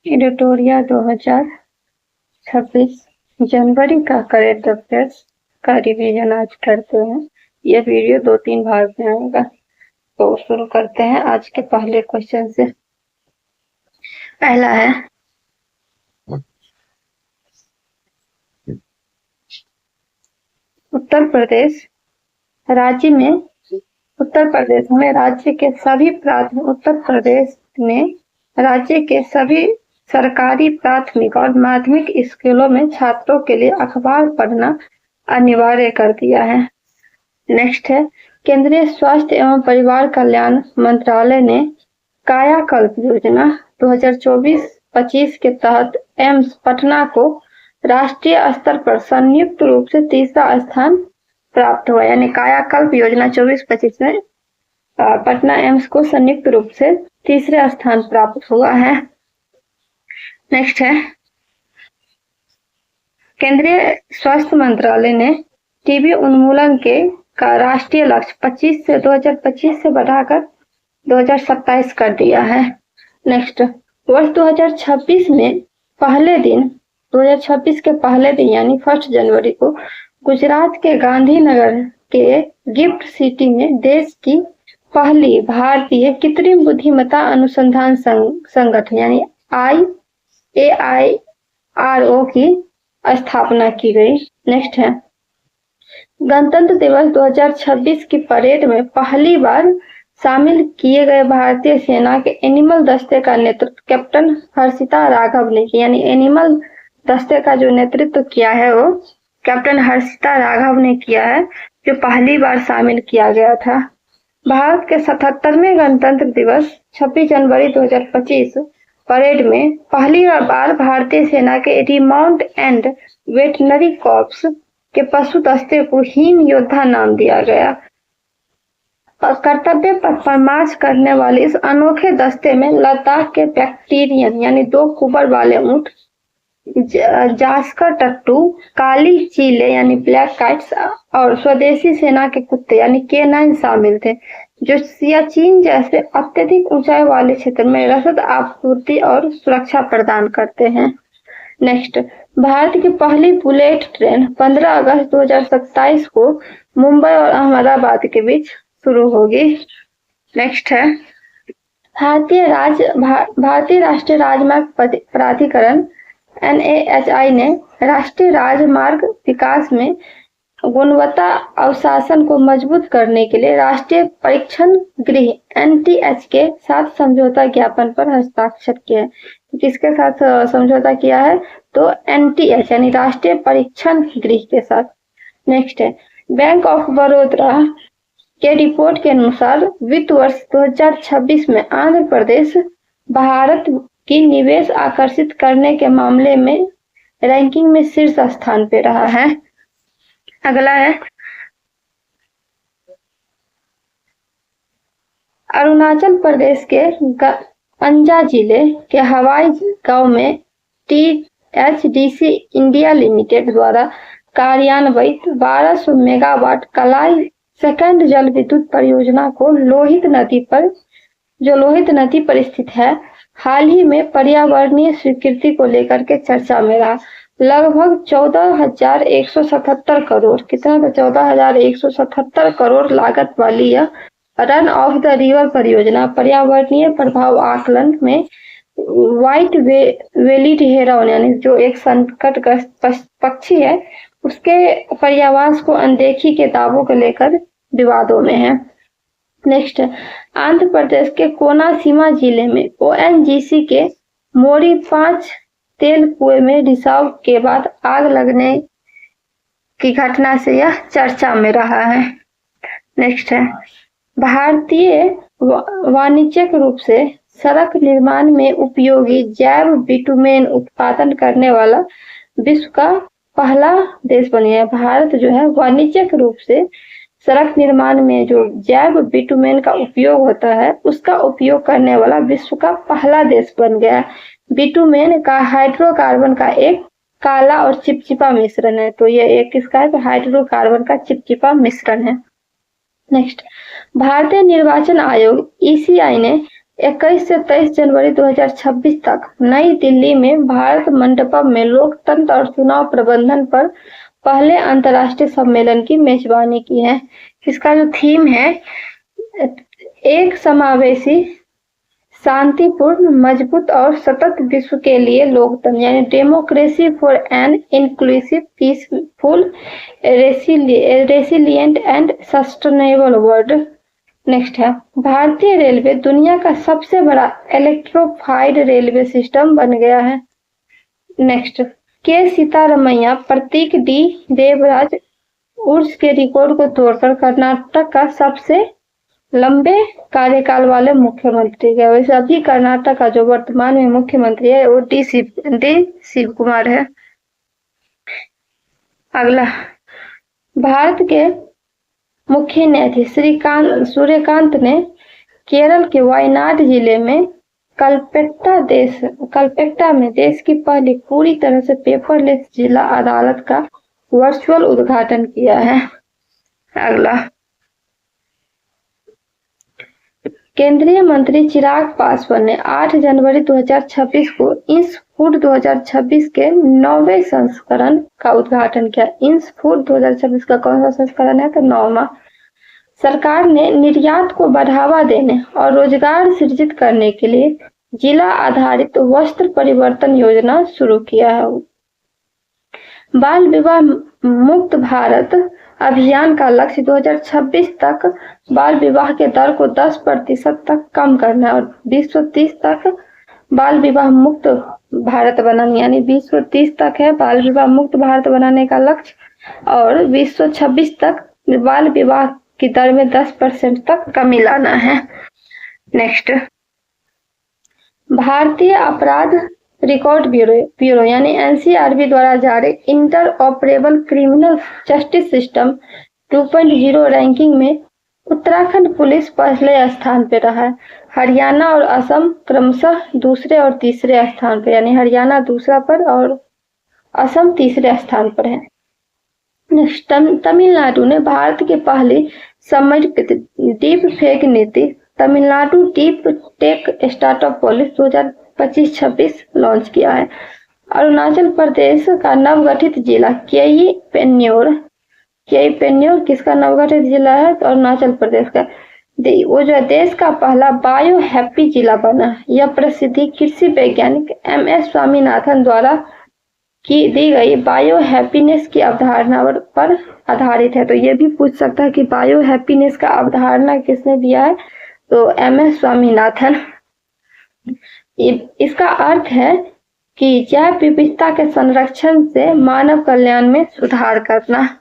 एडिटोरिया 2026 जनवरी का current affairs का revision आज करते हैं। यह वीडियो 2-3 भाग में आएगा, तो शुरू करते हैं आज के पहले क्वेश्चन से। पहला है, उत्तर प्रदेश में राज्य के सभी सरकारी प्राथमिक और माध्यमिक स्कूलों में छात्रों के लिए अखबार पढ़ना अनिवार्य कर दिया है। नेक्स्ट है, केंद्रीय स्वास्थ्य एवं परिवार कल्याण मंत्रालय ने कायाकल्प योजना 2024-25 के तहत एम्स पटना को राष्ट्रीय स्तर पर संयुक्त रूप से तीसरा स्थान प्राप्त हुआ। यानी कायाकल्प योजना 24-25 में पटना एम्स को संयुक्त रूप से तीसरा स्थान प्राप्त हुआ है। नेक्स्ट है, केंद्रीय स्वास्थ्य मंत्रालय ने टीबी उन्मूलन का राष्ट्रीय लक्ष्य 2025 से बढ़ाकर 2027 कर दिया है। नेक्स्ट, वर्ष 2026 के पहले दिन यानी 1 जनवरी को गुजरात के गांधीनगर के गिफ्ट सिटी में देश की पहली भारतीय कृत्रिम बुद्धिमत्ता अनुसंधान संगठन यानी AIRO की स्थापना की गई। नेक्स्ट है, गणतंत्र दिवस 2026 की परेड में पहली बार शामिल किए गए भारतीय सेना के एनिमल दस्ते का नेतृत्व कैप्टन हर्षिता राघव ने किया। यानी एनिमल दस्ते का जो नेतृत्व किया है वो कैप्टन हर्षिता राघव ने किया है, जो पहली बार शामिल किया गया था। भारत के 77वें गणतंत्र दिवस 26 जनवरी 2025 परेड में पहली बार भारतीय सेना के रिमाउंट एंड वेटनरी कॉर्प्स के पशु दस्ते को हीन योद्धा नाम दिया गया। कर्तव्य पथ पर मार्च करने वाले इस अनोखे दस्ते में लद्दाख के बैक्टीरियन यानी 2 कुबर वाले ऊंट, जास्कर टट्टू, काली चीले यानी ब्लैक काइट्स और स्वदेशी सेना के कुत्ते यानी K9 शामिल थे, जो सियाचिन जैसे अत्यधिक ऊंचाई वाले क्षेत्र में रसद आपूर्ति और सुरक्षा प्रदान करते हैं। नेक्स्ट, भारत की पहली बुलेट ट्रेन 15 अगस्त 2027 को मुंबई और अहमदाबाद के बीच शुरू होगी। नेक्स्ट है, भारतीय राष्ट्रीय राजमार्ग प्राधिकरण NHAI ने राष्ट्रीय राजमार्ग विकास में गुणवत्ता अनुशासन को मजबूत करने के लिए राष्ट्रीय परीक्षण गृह NTH के साथ समझौता ज्ञापन पर हस्ताक्षर किया है। किसके साथ समझौता किया है? तो NTH यानी राष्ट्रीय परीक्षण गृह के साथ। नेक्स्ट है, बैंक ऑफ बड़ौदा के रिपोर्ट के अनुसार वित्त वर्ष 2026 में आंध्र प्रदेश भारत की निवेश आकर्षित करने के मामले में रैंकिंग में शीर्ष स्थान पे रहा है। अगला है, अरुणाचल प्रदेश के अंजा जिले के हवाई गांव में THDC इंडिया लिमिटेड द्वारा कार्यान्वित 1200 मेगावाट कलाई सेकंड जल विद्युत परियोजना को लोहित नदी पर स्थित है, हाल ही में पर्यावरणीय स्वीकृति को लेकर के चर्चा में रहा। लगभग 14,177 करोड़ 14,177 करोड़ लागत वाली यह रन ऑफ द रिवर परियोजना पर्यावरणीय प्रभाव आकलन में व्हाइट वेलीड हेरॉन यानी जो एक संकटग्रस्त पक्षी है उसके पर्यावास को अनदेखी के दावों को लेकर विवादों में है। नेक्स्ट, आंध्र प्रदेश के कोनासीमा जिले में ONGC के मोरी 5 तेल कुएं में रिसाव के बाद आग लगने की घटना से यह चर्चा में रहा है। नेक्स्ट है, भारतीय वाणिज्यिक रूप से सड़क निर्माण में उपयोगी जैव बिटुमेन उत्पादन करने वाला विश्व का पहला देश बन गया। भारत जो है वाणिज्यिक रूप से सड़क निर्माण में जो जैव बिटुमेन का उपयोग होता है उसका उपयोग करने वाला विश्व का पहला देश बन गया। बिटुमेन का हाइड्रोकार्बन का एक काला और चिपचिपा मिश्रण है, तो ये एक किसका है? तो हाइड्रोकार्बन का चिपचिपा मिश्रण है। नेक्स्ट, भारतीय निर्वाचन आयोग ECI ने 21 से 23 जनवरी 2026 तक नई दिल्ली में भारत मंडपम में लोकतंत्र और चुनाव प्रबंधन पर पहले अंतर्राष्ट्रीय सम्मेलन की मेजबानी की है। इसका जो थीम है, एक समावेशी, शांतिपूर्ण, मजबूत और सतत विश्व के लिए लोकतंत्र, यानी democracy for an inclusive, peaceful, resilient and sustainable world. Next है, भारतीय रेलवे दुनिया का सबसे बड़ा इलेक्ट्रिफाइड रेलवे सिस्टम बन गया है। नेक्स्ट, के सीतारमैया प्रतीक डी देवराज उर्स के रिकॉर्ड को तोड़कर कर्नाटक का सबसे लंबे कार्यकाल वाले मुख्यमंत्री है। वैसे अभी कर्नाटक का जो वर्तमान में मुख्यमंत्री है वो डी शिव कुमार है। अगला, भारत के मुख्य न्यायाधीश सूर्यकांत ने केरल के वायनाड जिले में कलपेट्टा में देश की पहली पूरी तरह से पेपरलेस जिला अदालत का वर्चुअल उद्घाटन किया है। अगला, केंद्रीय मंत्री चिराग पासवान ने 8 जनवरी 2026 को इंस फूड 2026 के 9वें संस्करण का उद्घाटन किया। इंस फूड 2026 का कौन सा संस्करण है? तो 9वां। सरकार ने निर्यात को बढ़ावा देने और रोजगार सृजित करने के लिए जिला आधारित वस्त्र परिवर्तन योजना शुरू किया है। बाल विवाह मुक्त भारत अभियान का लक्ष्य 2026 तक बाल विवाह के दर को 10% तक कम करना है और 2030 तक बाल विवाह मुक्त भारत बनाना, यानी 2030 तक है बाल विवाह मुक्त भारत बनाने का लक्ष्य और 2026 तक बाल विवाह की दर में 10% तक कमी लाना है। नेक्स्ट, भारतीय अपराध रिकॉर्ड ब्यूरो यानी एनसीआरबी द्वारा जारी inter operable criminal justice system 2.0 ranking में उत्तराखंड पुलिस पहले स्थान पर रहा है। हरियाणा और असम क्रमशः दूसरे और तीसरे स्थान पर, यानी हरियाणा दूसरा पर और असम तीसरे स्थान पर है। तमिलनाडु ने भारत की पहली समर्पित डीप फेक नीति Tamil Nadu deep tech startup policy 2025-26 launch किया है। अरुणाचल प्रदेश का नवगठित जिला केई पेन्योर किसका नवगठित जिला है? तो अरुणाचल प्रदेश का। वो जो देश का पहला बायो हैप्पी जिला बना। यह प्रसिद्धि कृषि वैज्ञानिक MS स्वामीनाथन द्वारा की दी गई बायो हैप्पीनेस की अवधारणा पर आधारित है। तो ये भी पूछ सकता है कि बायो हैप्पीनेस का अवधारणा किसने दिया है? तो MS स्वामीनाथन। इसका अर्थ है कि जैव विविधता के संरक्षण से मानव कल्याण में सुधार करना।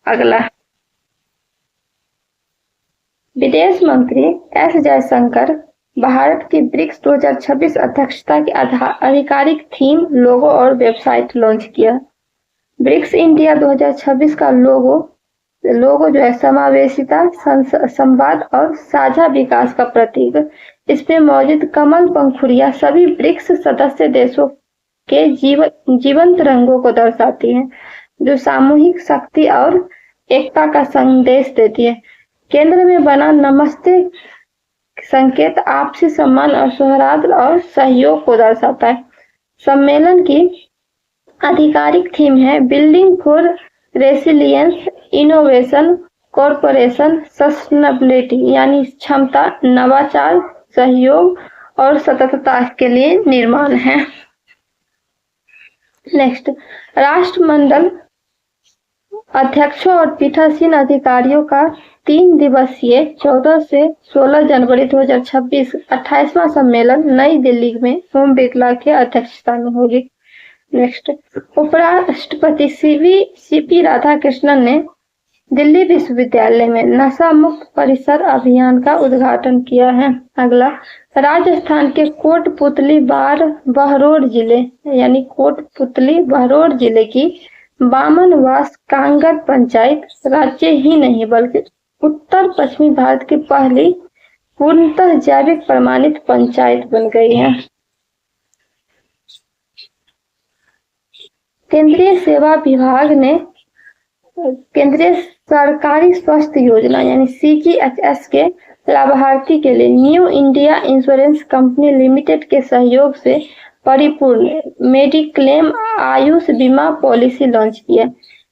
अगला, विदेश मंत्री S जयशंकर भारत की ब्रिक्स 2026 अध्यक्षता की आधिकारिक थीम, लोगो और वेबसाइट लॉन्च किया। ब्रिक्स इंडिया 2026 का लोगो जो है समावेशिता, संवाद और साझा विकास का प्रतीक। इसमें मौजूद कमल पंखुड़ियां सभी ब्रिक्स सदस्य देशों के जीवंत रंगों को दर्शाती हैं, जो सामूहिक शक्ति और एकता का संदेश देती है। केंद्र में बना नमस्ते संकेत आपसी सम्मान और सौहार्द और सहयोग को दर्शाता है। सम्मेलन की आधिकारिक थीम है building for resilience, innovation, corporation, sustainability, यानी क्षमता, नवाचार, सहयोग और सततता के लिए निर्माण है। नेक्स्ट, राष्ट्रमंडल अध्यक्षों और पीठासीन अधिकारियों का 3 दिवसीय 14 से 16 जनवरी 2026 28वां सम्मेलन नई दिल्ली में ओम बिरला के अध्यक्षता में होगी। नेक्स्ट, उपराष्ट्रपति CP राधाकृष्णन ने दिल्ली विश्वविद्यालय में नशा मुक्त परिसर अभियान का उद्घाटन किया है। अगला, राजस्थान के कोटपुतली बहरोड जिले की बामनवास कांगड़ पंचायत राज्य ही नहीं बल्कि उत्तर पश्चिमी भारत की पहली पूर्णतः जैविक प्रमाणित पंचायत बन गई है। केंद्रीय सेवा विभाग ने केंद्रीय सरकारी स्वास्थ्य योजना यानी CGHS के लाभार्थी के लिए new India insurance company limited के सहयोग से परिपूर्ण मेडिक्लेम आयुष बीमा पॉलिसी लॉन्च की है।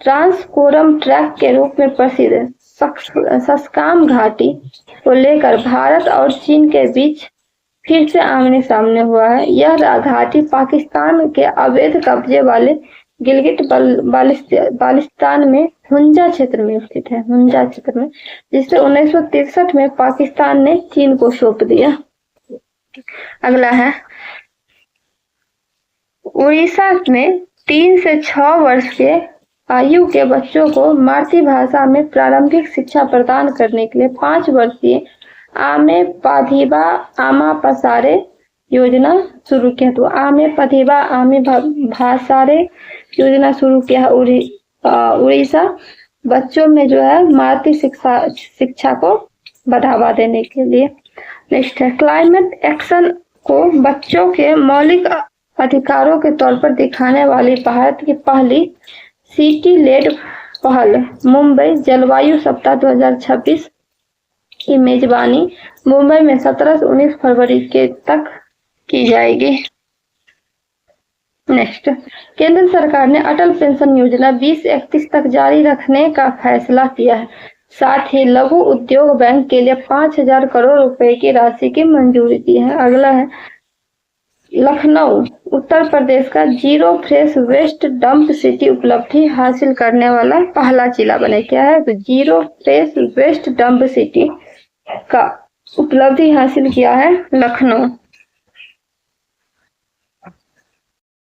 ट्रांसकोरम ट्रैक के रूप में प्रसिद्ध सस्काम घाटी को लेकर भारत और चीन के बीच फिर से आमने सामने हुआ है। यह घाटी पाकिस्तान के अवैध कब्जे वाले गिलगिट बाल्टिस्तान में हुंजा क्षेत्र में स्थित है, हुंजा क्षेत्र में, जिसे 1963 में पाकिस्तान ने चीन को सौंप दिया। अगला है उड़ीसा में 3 से 6 वर्ष के आयु के बच्चों को मातृभाषा में प्रारंभिक शिक्षा प्रदान करने के लिए 5 वर्षीय आमे पाधिबा आमा पसारे योजना शुरू किया। तो आमे पाधिबा आमे भाषारे योजना शुरू किया उड़ीसा बच्चों में जो है मातृ शिक्षा को बढ़ावा देने के लिए। नेक्स्ट है क्लाइमेट एक्शन को बच्चों के मौलिक अधिकारों के तौर पर दिखाने वाली भारत की पहली सिटी लेड पहल मुंबई जलवायु सप्ताह 2026 की मेजबानी मुंबई में 17 से 19 फरवरी के तक की जाएगी। नेक्स्ट, केंद्र सरकार ने अटल पेंशन योजना 2031 तक जारी रखने का फैसला किया है। साथ ही लघु उद्योग बैंक के लिए 5,000 करोड़ रुपए की राशि की मंजूरी दी है। अगला है लखनऊ उत्तर प्रदेश का zero fresh waste dump city उपलब्धि हासिल करने वाला पहला जिला बने। क्या है? तो zero fresh waste dump city का उपलब्धि हासिल किया है लखनऊ।